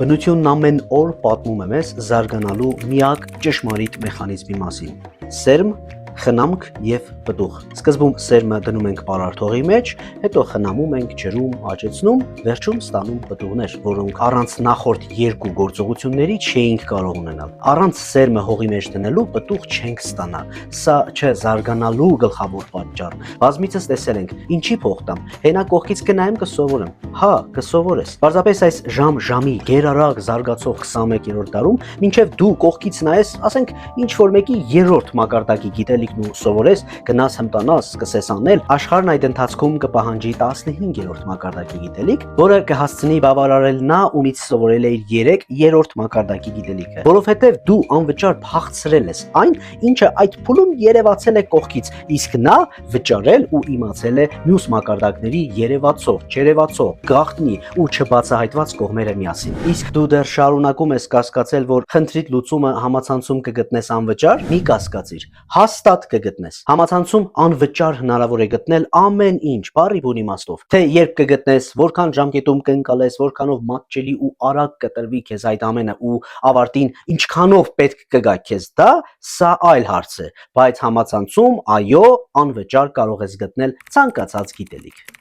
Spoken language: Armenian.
Բնությունն ամեն օր պատմում է մեզ զարգանալու միակ ճշմարիտ մեխանիզմի մասին՝ սերմ, խնամք և պտուղ։ Սկզբում սերմը դնում ենք պարարթողի մեջ, հետո խնամում ենք, ջրում, աճեցնում, վերջում ստանում պտուղներ, որոնք առանց նախորդ երկու գործողությունների չէինք կարող ունենալ։ Առանց սերմը հողի մեջ դնելու պտուղ չենք ստանա։ Սա չէ զարգանալու գլխավոր պատճառը։ Բազմիցս տեսել ենք, ինչի փող տամ, հենա կողքից կնայեմ կսովորեմ։ Հա, կսովորես։ Պարզապես այս ժամ-ժամի գերարագ զարգացող 21-րդ դարում, մինչև դու կողքից նայես, ասենք, ինչ-որ մեկի երրորդ մակարդակի գիտելիքն ու սովորես, գնաս հմտանաս, սկսես անել, աշխարհն այդ ընթացքում կպահանջի 15-րդ մակարդակի գիտելիք, որը կհասցնի բավարարել նա, ումից սովորել էիր 3 երրորդ մակարդակի գիտելիքը, որովհետև դու անվճար փախցրել ես այն, ինչը այդ փուլում երևացել է կողքից, իսկ նա վճարել ու իմացել է մյուս մակարդակների երևացող, չերևացող, գաղտնի ու չբացահայտված կողմերը միասին։ Իսկ դու դեռ շարունակում ես կասկածել, որ խնդրիդ լուծումը համացանցում կգտնես անվճար, մի կասկածիր, հաստատ կգտնես։ Համացանցում անվճար հնարավոր է գտնել ամեն ինչ, բառի բուն իմաստով։ Թե երբ կգտնես, որքան ժամկետում կընկալես, որքանով մատչելի ու արագ կտրվի քեզ այդ ամենը ու ավարտին ինչքանով պետք կգա քեզ դա, սա այլ հարց է, բայց համացանցում, այո, անվճար կարող ես գտնել ցանկացած գիտելիք։